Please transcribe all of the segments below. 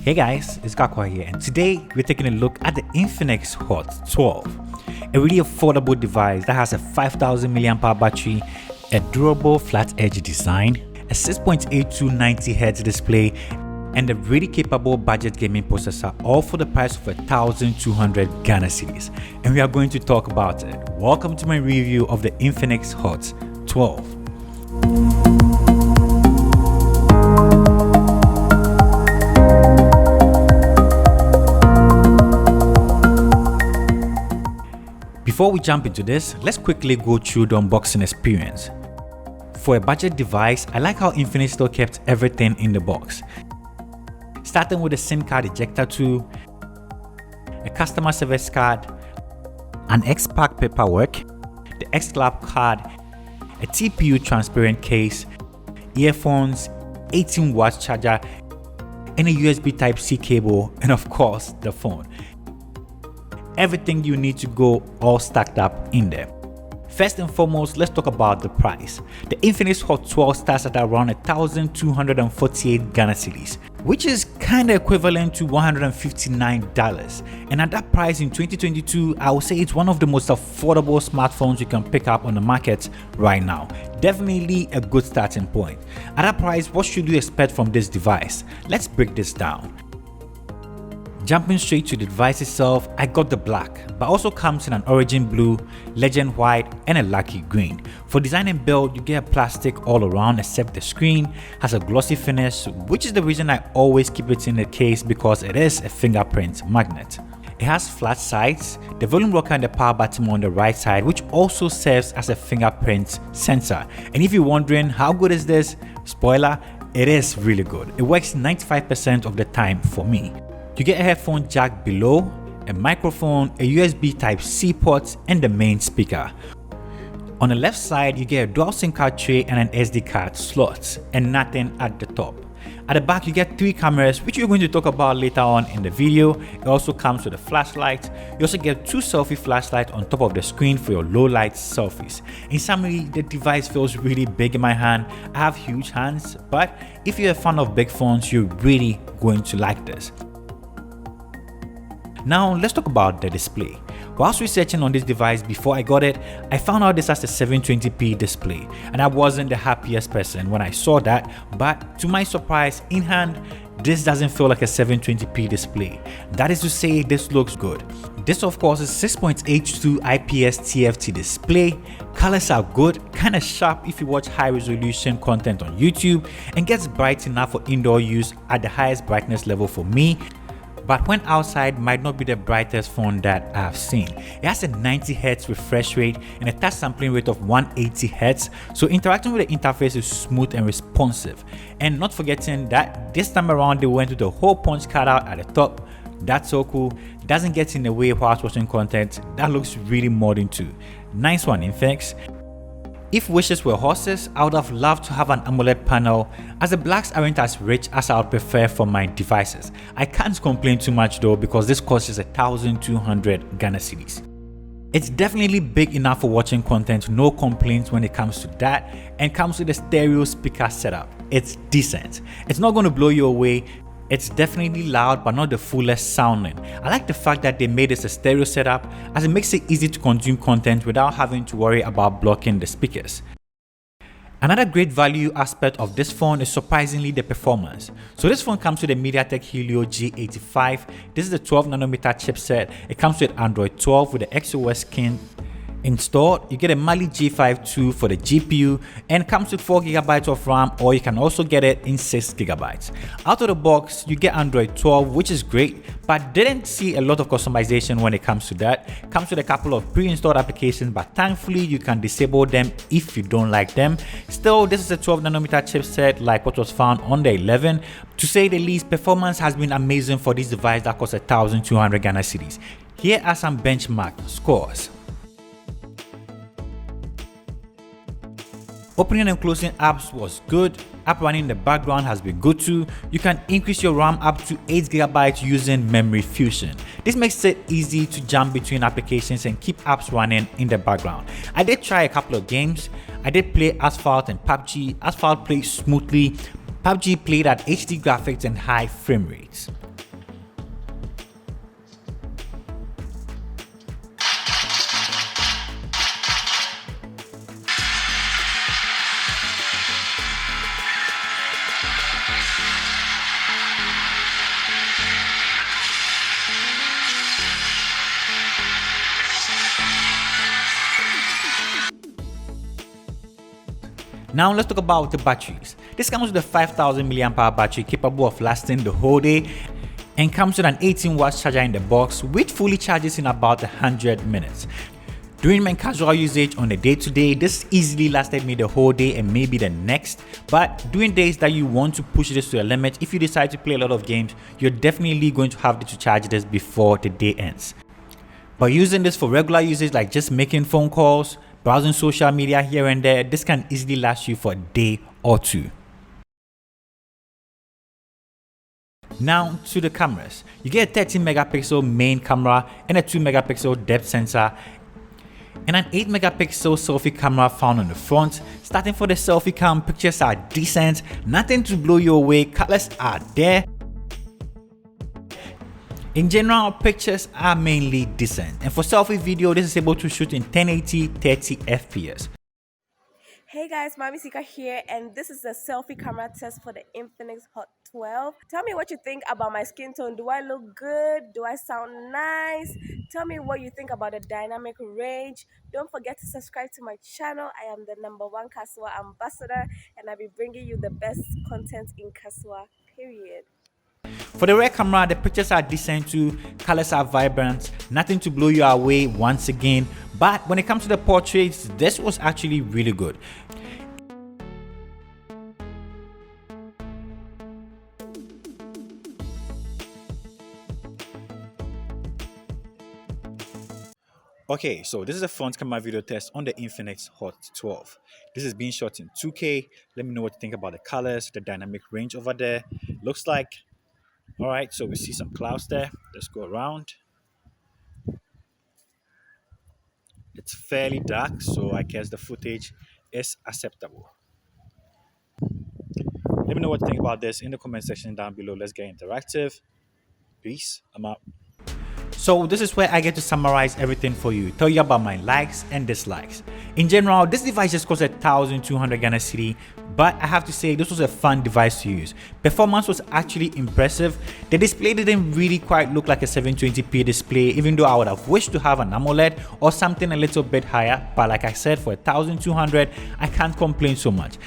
Hey guys, it's Aqua here, and today we're taking a look at the Infinix Hot 12, a really affordable device that has a 5000 mAh battery, a durable flat edge design, a 6.82 90Hz display, and a really capable budget gaming processor, all for the price of 1200 Ghana cedis. And we are going to talk about it. Welcome to my review of the Infinix Hot 12. Before we jump into this, let's quickly go through the unboxing experience. For a budget device, I like how Infinix still kept everything in the box. Starting with the SIM card ejector tool, a customer service card, an X-Pack paperwork, the X-Clap card, a TPU transparent case, earphones, 18 watts charger, and a USB Type-C cable, and of course the phone. Everything you need to go all stacked up in there. First and foremost, let's talk about the price. The Infinix Hot 12 starts at around 1248 Ghana cedis, which is kind of equivalent to $159. And at that price in 2022, I would say it's one of the most affordable smartphones you can pick up on the market right now. Definitely a good starting point. At that price, what should you expect from this device? Let's break this down. Jumping straight to the device itself, I got the black, but also comes in an origin blue, legend white, and a lucky green. For design and build, you get a plastic all around except the screen has a glossy finish, which is the reason I always keep it in the case because it is a fingerprint magnet. It has flat sides, the volume rocker and the power button on the right side, which also serves as a fingerprint sensor. And if you're wondering how good is this, spoiler, it is really good. It works 95% of the time for me. You get a headphone jack below, a microphone, a USB Type-C port, and the main speaker. On the left side, you get a dual SIM card tray and an SD card slot, and nothing at the top. At the back, you get 3 cameras, which we're going to talk about later on in the video. It also comes with a flashlight. You also get 2 selfie flashlights on top of the screen for your low light selfies. In summary, the device feels really big in my hand. I have huge hands, but if you're a fan of big phones, you're really going to like this. Now let's talk about the display. Whilst researching on this device before I got it, I found out this has a 720p display, and I wasn't the happiest person when I saw that, but to my surprise, in hand, this doesn't feel like a 720p display. That is to say, this looks good. This of course is 6.82 IPS TFT display. Colors are good, kinda sharp if you watch high resolution content on YouTube, and gets bright enough for indoor use at the highest brightness level for me. But when outside, might not be the brightest phone that I've seen. It has a 90Hz refresh rate and a touch sampling rate of 180Hz, so interacting with the interface is smooth and responsive. And not forgetting that this time around they went with the whole punch card out at the top. That's so cool. Doesn't get in the way whilst watching content. That looks really modern too. Nice one, Infinix. If wishes were horses, I would have loved to have an AMOLED panel, as the blacks aren't as rich as I would prefer for my devices. I can't complain too much though because this costs 1200 Ghana cedis. It's definitely big enough for watching content, no complaints when it comes to that, and comes with a stereo speaker setup. It's decent. It's not going to blow you away. It's definitely loud but not the fullest sounding. I like the fact that they made this a stereo setup, as it makes it easy to consume content without having to worry about blocking the speakers. Another great value aspect of this phone is surprisingly the performance. So this phone comes with a MediaTek Helio G85. This is the 12nm chipset. It comes with Android 12 with the XOS skin installed. You get a Mali G5 for the GPU, and comes with 4GB of RAM, or you can also get it in 6GB. Out of the box, you get Android 12, which is great, but didn't see a lot of customization when it comes to that. Comes with a couple of pre-installed applications, but thankfully you can disable them if you don't like them. Still, this is a 12nm chipset like what was found on the 11. To say the least, performance has been amazing for this device that costs 1200 Ghana cedis. Here are some benchmark scores. Opening and closing apps was good. App running in the background has been good too. You can increase your RAM up to 8GB using memory fusion. This makes it easy to jump between applications and keep apps running in the background. I did try a couple of games. I did play Asphalt and PUBG. Asphalt played smoothly. PUBG played at HD graphics and high frame rates. Now let's talk about the batteries. This comes with a 5000 mAh battery capable of lasting the whole day and comes with an 18 watts charger in the box, which fully charges in about 100 minutes. During my casual usage on a day-to-day, this easily lasted me the whole day and maybe the next. But during days that you want to push this to a limit, if you decide to play a lot of games, you're definitely going to have to charge this before the day ends. But using this for regular usage like just making phone calls, browsing social media here and there, this can easily last you for a day or two. Now to the cameras. You get a 13 megapixel main camera and a 2 megapixel depth sensor and an 8 megapixel selfie camera found on the front. Starting for the selfie cam, pictures are decent, nothing to blow you away, colors are there. In general, pictures are mainly decent, and for selfie video, this is able to shoot in 1080 30 fps. Hey guys, Mami Sika here, and this is a selfie camera test for the Infinix Hot 12. Tell me what you think about my skin tone. Do I look good? Do I sound nice? Tell me what you think about the dynamic range. Don't forget to subscribe to my channel. I am the #1 Kasua ambassador, and I'll be bringing you the best content in Kasua, period. For the rear camera, the pictures are decent too, colors are vibrant, nothing to blow you away once again. But when it comes to the portraits, this was actually really good. Okay, so this is a front camera video test on the Infinix Hot 12. This is being shot in 2K. Let me know what you think about the colors, the dynamic range over there. Looks like, all right, so we see some clouds there. Let's go around. It's fairly dark, so I guess the footage is acceptable. Let me know what you think about this in the comment section down below. Let's get interactive. Peace. I'm out. So this is where I get to summarize everything for you, tell you about my likes and dislikes. In general, this device just cost 1,200 Ghana cedi, but I have to say this was a fun device to use. Performance was actually impressive. The display didn't really quite look like a 720p display, even though I would have wished to have an AMOLED or something a little bit higher, but like I said, for 1,200, I can't complain so much.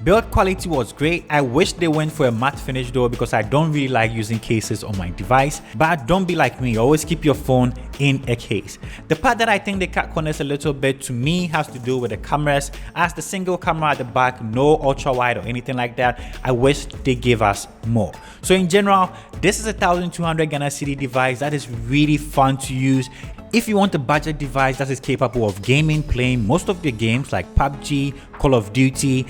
Build quality was great. I wish they went for a matte finish though, because I don't really like using cases on my device. But don't be like me, always keep your phone in a case. The part that I think they cut corners a little bit to me has to do with the cameras. As the single camera at the back, no ultra wide or anything like that. I wish they gave us more. So in general, this is a 1,200 Ghana cedi device that is really fun to use. If you want a budget device that is capable of gaming, playing most of your games like PUBG, Call of Duty,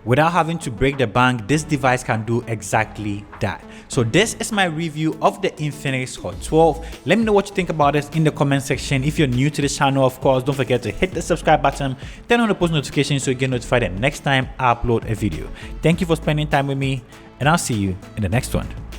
without having to break the bank, this device can do exactly that. So this is my review of the Infinix Hot 12. Let me know what you think about this in the comment section. If you're new to this channel, of course, don't forget to hit the subscribe button, turn on the post notifications so you get notified the next time I upload a video. Thank you for spending time with me, and I'll see you in the next one.